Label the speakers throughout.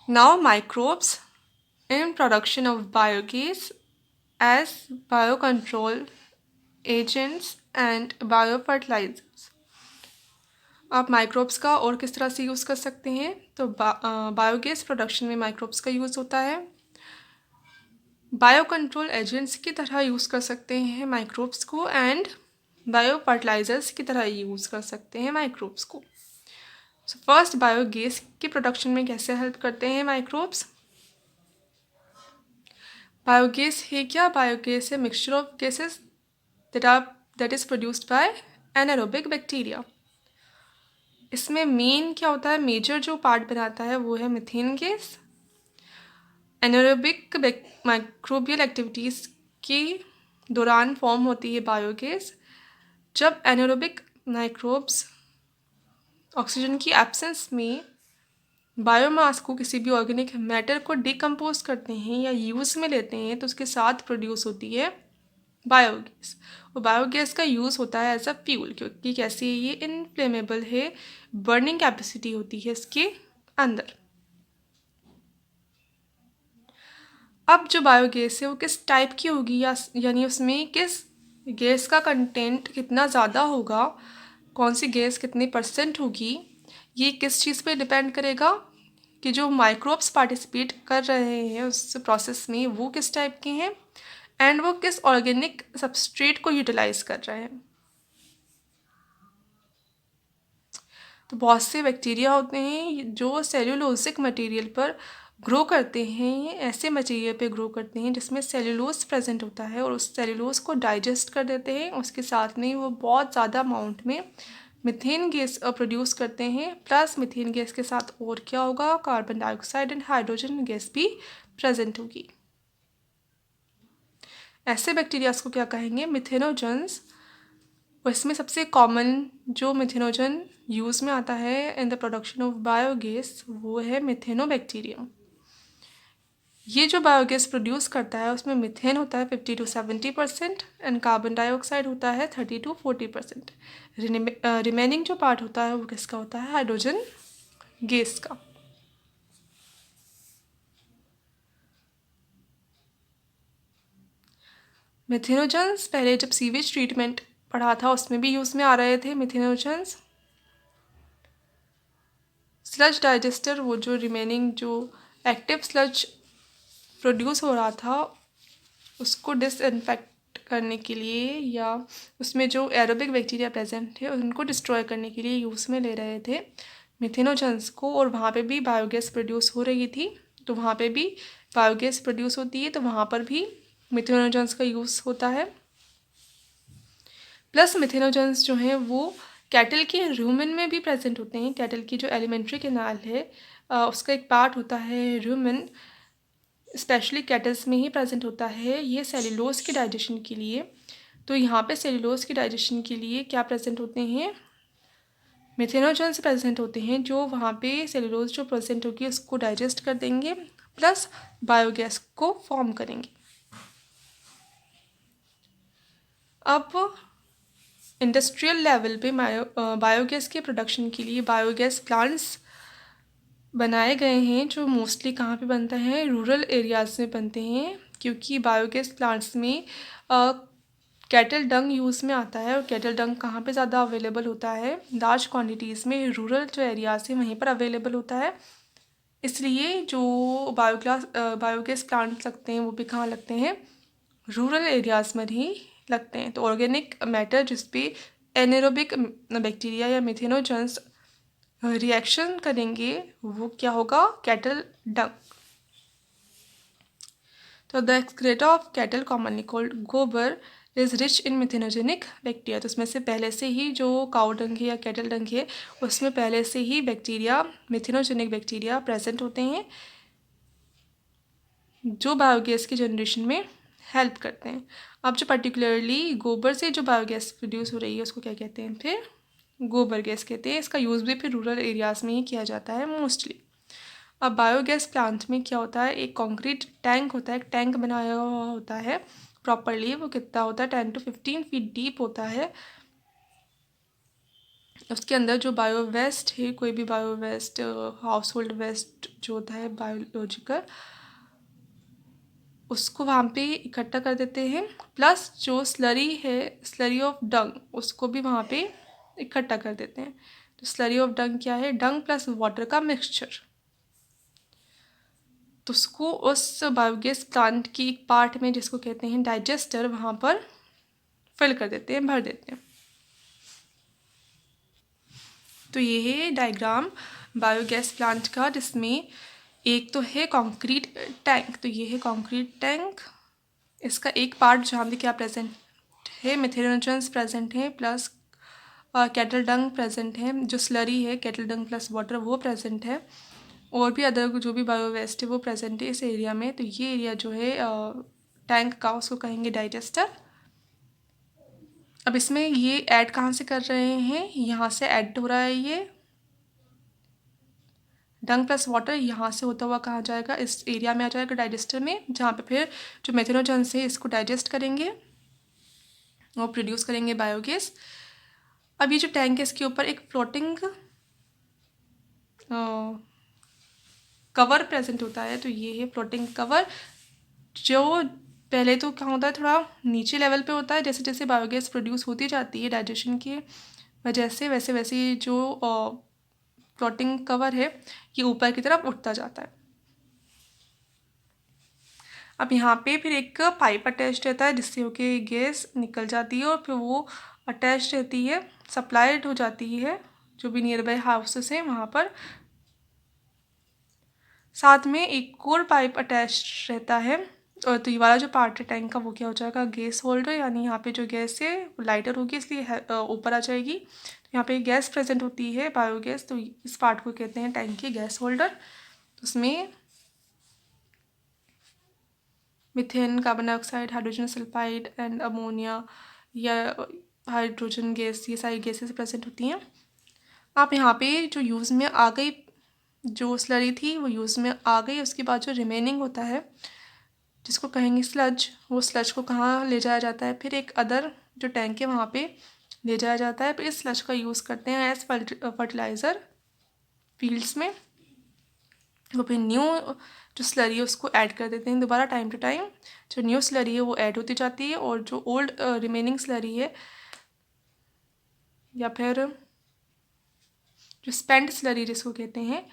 Speaker 1: Now microbes in production of biogas as biocontrol agents and biofertilizers। आप microbes का और किस तरह से यूज़ कर सकते हैं, तो बायोगैस प्रोडक्शन में माइक्रोब्स का यूज़ होता है। बायो कंट्रोल एजेंट्स की तरह यूज़ कर सकते हैं माइक्रोब्स को, एंड बायो फर्टिलाइजर्स की तरह यूज़ कर सकते हैं माइक्रोब्स को। सो फर्स्ट, बायोगैस की प्रोडक्शन में कैसे हेल्प करते हैं माइक्रोब्स। बायोगैस है क्या? बायोगैस है mixture of gases that is produced by anaerobic bacteria. इसमें मेन क्या होता है, मेजर जो पार्ट बनाता है वो है methane gas. Anaerobic microbial activities के दौरान फॉर्म होती है बायोगैस। जब एनारोबिक माइक्रोब्स ऑक्सीजन की एब्सेंस में बायोमास को, किसी भी ऑर्गेनिक मैटर को डिकम्पोज करते हैं या यूज़ में लेते हैं, तो उसके साथ प्रोड्यूस होती है बायोगैस। और बायोगैस का यूज़ होता है एज अ फ्यूल, क्योंकि कैसे ये इनफ्लेमेबल है, बर्निंग कैपेसिटी होती है इसके अंदर। अब जो बायोगैस है वो किस टाइप की होगी, या यानी उसमें किस गैस का कंटेंट कितना ज़्यादा होगा, कौन सी गैस कितनी परसेंट होगी, ये किस चीज़ पे डिपेंड करेगा कि जो माइक्रोब्स पार्टिसिपेट कर रहे हैं उस प्रोसेस में वो किस टाइप के हैं, एंड वो किस ऑर्गेनिक सबस्ट्रेट को यूटिलाइज कर रहे हैं। तो बहुत से बैक्टीरिया होते हैं जो सेल्यूलोसिक मटेरियल पर ग्रो करते हैं। ये ऐसे मटेरियल पे ग्रो करते हैं जिसमें सेल्यूलोज प्रेजेंट होता है, और उस सेल्यूलोज को डाइजेस्ट कर देते हैं। उसके साथ में वो बहुत ज़्यादा अमाउंट में मीथेन गैस प्रोड्यूस करते हैं। प्लस मीथेन गैस के साथ और क्या होगा, carbon dioxide and hydrogen gas भी प्रेजेंट होगी। ऐसे बैक्टीरियाज को क्या कहेंगे, मिथेनोजन्स। और इसमें सबसे कॉमन जो मिथेनोजन यूज़ में आता है in the production of biogas वो है मिथेनोबैक्टीरियम। ये जो बायोगैस प्रोड्यूस करता है उसमें मिथेन होता है 50 to 70% एंड कार्बन डाइऑक्साइड होता है 30 to 40%। रिमेनिंग जो पार्ट होता है वो किसका होता है, हाइड्रोजन गैस का। मिथेनोजन्स पहले जब सीवेज ट्रीटमेंट पढ़ा था उसमें भी यूज़ में आ रहे थे मिथेनोजन्स। स्लज डाइजेस्टर, वो जो रिमेनिंग जो एक्टिव स्लज प्रोड्यूस हो रहा था उसको डिसइंफेक्ट करने के लिए, या उसमें जो एरोबिक बैक्टीरिया प्रेजेंट थे उनको डिस्ट्रॉय करने के लिए यूज़ में ले रहे थे मिथेनोजन्स को। और वहाँ पे भी बायोगैस प्रोड्यूस हो रही थी, तो वहाँ पे भी बायोगैस प्रोड्यूस होती है, तो वहाँ पर भी मिथेनोजन्स का यूज़ होता है। प्लस मिथेनोजन्स जो हैं वो कैटल के रूमेन में भी प्रेजेंट होते हैं। कैटल की जो एलिमेंट्री कैनाल है उसका एक पार्ट होता है रूमेन, स्पेशली कैटल्स में ही प्रेजेंट होता है ये सेल्यूलोज के डाइजेशन के लिए। तो यहाँ पे सेल्यूलोज के डाइजेशन के लिए क्या प्रेजेंट होते हैं, मिथेनोजन्स प्रेजेंट होते हैं, जो वहाँ पे सेल्यूलोज जो प्रेजेंट होगी उसको डाइजेस्ट कर देंगे, प्लस बायोगैस को फॉर्म करेंगे। अब इंडस्ट्रियल लेवल पे बायोगैस के प्रोडक्शन के लिए बायोगैस प्लांट्स बनाए गए हैं, जो मोस्टली कहाँ पे बनते हैं, रूरल एरियाज़ में बनते हैं, क्योंकि बायोगैस प्लांट्स में कैटल डंग यूज़ में आता है। और कैटल डंग कहाँ पे ज़्यादा अवेलेबल होता है, लार्ज क्वांटिटीज़ में रूरल जो एरियाज़ हैं वहीं पर अवेलेबल होता है। इसलिए जो बायोगैस प्लांट्स लगते हैं वो भी कहाँ लगते हैं, रूरल एरियाज़ में ही लगते हैं। तो ऑर्गेनिक मैटर जिसपे एनेरोबिक बैक्टीरिया या मिथेनोजन्स रिएक्शन करेंगे वो क्या होगा, कैटल डंग। तो the excreta of cattle commonly called गोबर is rich in methanogenic bacteria. तो उसमें से पहले से ही जो काउ डंग है या कैटल डंग है उसमें पहले से ही बैक्टीरिया, मिथेनोजेनिक बैक्टीरिया प्रेजेंट होते हैं, जो बायोगैस की जनरेशन में हेल्प करते हैं। अब जो पर्टिकुलरली गोबर से जो बायोगैस प्रोड्यूस हो रही है उसको क्या कहते हैं, फिर गोबर गैस कहते हैं। इसका यूज़ भी फिर रूरल एरियाज़ में ही किया जाता है मोस्टली। अब बायोगैस प्लांट में क्या होता है, एक कंक्रीट टैंक होता है, एक टैंक बनाया हुआ होता है प्रॉपरली। वो कितना होता है, 10 to 15 फीट डीप होता है। उसके अंदर जो बायो वेस्ट है, कोई भी bio waste, household waste जो होता है बायोलॉजिकल, उसको वहाँ पे इकट्ठा कर देते हैं। प्लस जो स्लरी है, स्लरी ऑफ डंग, उसको भी वहाँ पे इकट्ठा कर देते हैं। तो स्लरी ऑफ डंग क्या है? डंग प्लस वाटर का मिक्सचर। तो उसको उस बायोगैस प्लांट की एक पार्ट में, जिसको कहते हैं डाइजेस्टर, वहाँ पर फिल कर देते हैं, भर देते हैं। तो ये है डायग्राम बायोगैस प्लांट का, जिसमें एक तो है कंक्रीट टैंक। तो ये है कंक्रीट टैंक। इसका एक पार्ट जहाँ पे क्या प्रेजेंट है, मिथेनोजन्स प्रेजेंट है, प्लस कैटल डंग प्रेजेंट है। जो स्लरी है, कैटल डंग प्लस वाटर, वो प्रेजेंट है। और भी अदर जो भी बायो वेस्ट है वो प्रेजेंट है इस एरिया में। तो ये एरिया जो है टैंक का, उसको कहेंगे डाइजेस्टर। अब इसमें ये ऐड कहाँ से कर रहे हैं? यहाँ से ऐड हो रहा है। ये डंग प्लस वाटर यहाँ से होता हुआ कहाँ जाएगा? इस एरिया में आ जाएगा, डाइजेस्टर में, जहाँ पे फिर जो मेथेनोजन्स है इसको डाइजेस्ट करेंगे और प्रोड्यूस करेंगे बायोगैस। अब ये जो टैंक है, इसके ऊपर एक फ्लोटिंग कवर प्रेजेंट होता है। तो ये है फ्लोटिंग कवर, जो पहले तो क्या होता है, थोड़ा नीचे लेवल पे होता है। जैसे जैसे बायोगैस प्रोड्यूस होती जाती है डाइजेशन की वजह से, वैसे वैसे जो फ्लोटिंग कवर है ये ऊपर की तरफ उठता जाता है। अब यहाँ पे फिर एक पाइप अटैच रहता है, जिससे होके गैस निकल जाती है और फिर वो अटैच रहती है, सप्लाइड हो जाती है जो भी नियर बाय हाउसेस हैं वहाँ पर। साथ में एक और पाइप अटैच रहता है। और तो ये वाला जो पार्ट है टैंक का, वो क्या हो जाएगा? Gas holder. यानी यहाँ पे जो गैस है वो लाइटर होगी, इसलिए ऊपर आ जाएगी। तो यहाँ पे गैस प्रेजेंट होती है, बायोगैस। तो इस पार्ट को कहते हैं टैंक की गैस होल्डर। तो उसमें methane, carbon dioxide, hydrogen sulphide and ammonia या हाइड्रोजन गैस, ये सारी गैसेस प्रेजेंट होती हैं। आप यहाँ पे जो यूज़ में आ गई, जो स्लरी थी वो यूज़ में आ गई, उसके बाद जो रिमेनिंग होता है जिसको कहेंगे स्लज, वो स्लज को कहाँ ले जाया जाता है? फिर एक अदर जो टैंक है वहाँ पे ले जाया जाता है। फिर इस स्लज का यूज़ करते हैं एज फर्टिलाइज़र फील्ड्स में। वो फिर न्यू जो स्लरी है उसको ऐड कर देते हैं दोबारा, टाइम टू टाइम जो न्यू स्लरी है वो ऐड होती जाती है। और जो ओल्ड रिमेनिंग स्लरी है, या फिर जो स्पेंट स्लरी जिसको कहते हैं,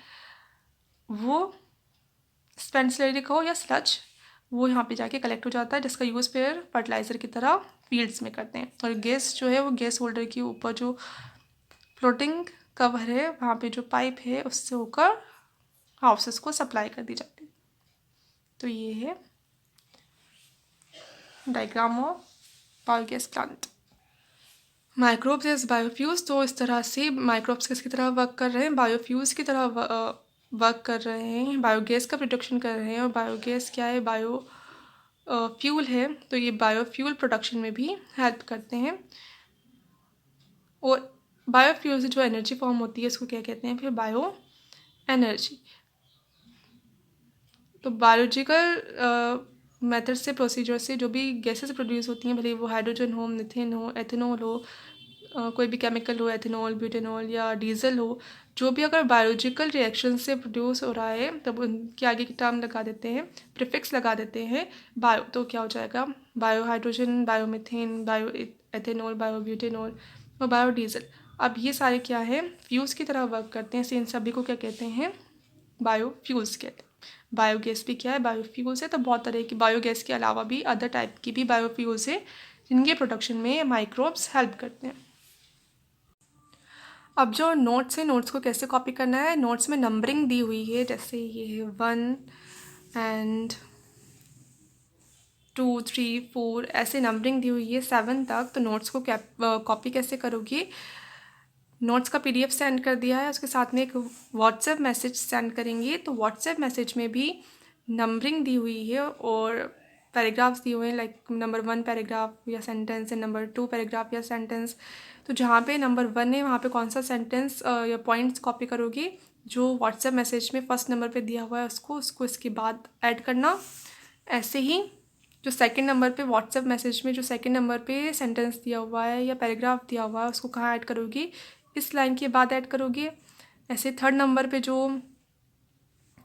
Speaker 1: वो स्पेंट स्लरी कहो या स्लज, वो यहाँ पे जाके कलेक्ट हो जाता है, जिसका यूज़ फिर फर्टिलाइज़र की तरह फील्ड्स में करते हैं। और गैस जो है वो गैस होल्डर के ऊपर जो फ्लोटिंग कवर है, वहाँ पे जो पाइप है उससे होकर हाउसेस को सप्लाई कर दी जाती है। तो ये है diagram of biogas plant. Microbes as biofuels. तो इस तरह से माइक्रोब्स किसकी तरह वर्क कर रहे हैं? बायोफ्यूल्स की तरह वर्क कर रहे हैं, बायोगैस का प्रोडक्शन कर रहे हैं। और बायोगैस क्या है? फ्यूल है। तो ये बायोफ्यूल प्रोडक्शन में भी हेल्प करते हैं। और बायोफ्यूल से जो एनर्जी फॉर्म होती है उसको क्या कहते हैं? फिर बायो एनर्जी। तो बायोलॉजिकल मेथड से, प्रोसीजर से जो भी गैसेस प्रोड्यूस होती हैं, भले वो हाइड्रोजन हो, मीथेन हो, एथेनॉल हो, कोई भी केमिकल हो, एथेनॉल, ब्यूटेनॉल या डीजल हो, जो भी अगर बायोलॉजिकल रिएक्शन से प्रोड्यूस हो रहा है, तब उनके आगे की टर्म लगा देते हैं, प्रीफिक्स लगा देते हैं बायो। तो क्या हो जाएगा? Bio hydrogen, bio methane, bio ethanol, bio butanol और बायो डीजल। अब ये सारे क्या है? फ्यूल्स की तरह वर्क करते हैं। इन सभी को क्या कहते हैं? बायोफ्यूल्स कहते हैं। बायोगैस भी क्या है? बायोफ्यूल्स है। तो बहुत तरह की बायोगैस के अलावा भी अदर टाइप की भी बायोफ्यूल्स है, जिनके प्रोडक्शन में माइक्रोब्स हेल्प करते हैं। अब जो नोट्स है, नोट्स को कैसे कॉपी करना है? नोट्स में नंबरिंग दी हुई है, जैसे ये है 1 एंड 2, 3, 4 ऐसे नंबरिंग दी हुई है 7 तक। तो नोट्स को कॉपी कैसे करोगी? नोट्स का पीडीएफ सेंड कर दिया है, उसके साथ में एक व्हाट्सएप मैसेज सेंड करेंगे। तो व्हाट्सएप मैसेज में भी नंबरिंग दी हुई है और पैराग्राफ्स दिए हुए हैं, लाइक नंबर 1 पैराग्राफ या सेंटेंस है, नंबर 2 पैराग्राफ या सेंटेंस। तो जहाँ पे नंबर 1 है वहाँ पे कौन सा सेंटेंस या पॉइंट्स कॉपी करोगी? जो व्हाट्सएप मैसेज में फर्स्ट नंबर पे दिया हुआ है उसको इसके बाद ऐड करना। ऐसे ही जो सेकंड नंबर पे व्हाट्सएप मैसेज में जो सेकंड नंबर पे सेंटेंस दिया हुआ है या पैराग्राफ दिया हुआ है, उसको कहाँ ऐड करोगी? इस लाइन के बाद ऐड करोगे। ऐसे थर्ड नंबर पे जो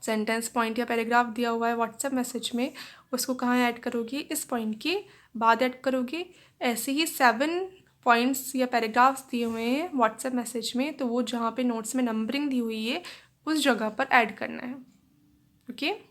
Speaker 1: सेंटेंस पॉइंट या पैराग्राफ दिया हुआ है व्हाट्सएप मैसेज में, उसको कहाँ ऐड करोगे, इस पॉइंट के बाद ऐड करोगे। ऐसे ही 7 पॉइंट्स या पैराग्राफ्स दिए हुए हैं व्हाट्सएप मैसेज में, तो वो जहाँ पे नोट्स में नंबरिंग दी हुई है उस जगह पर ऐड करना है। ओके।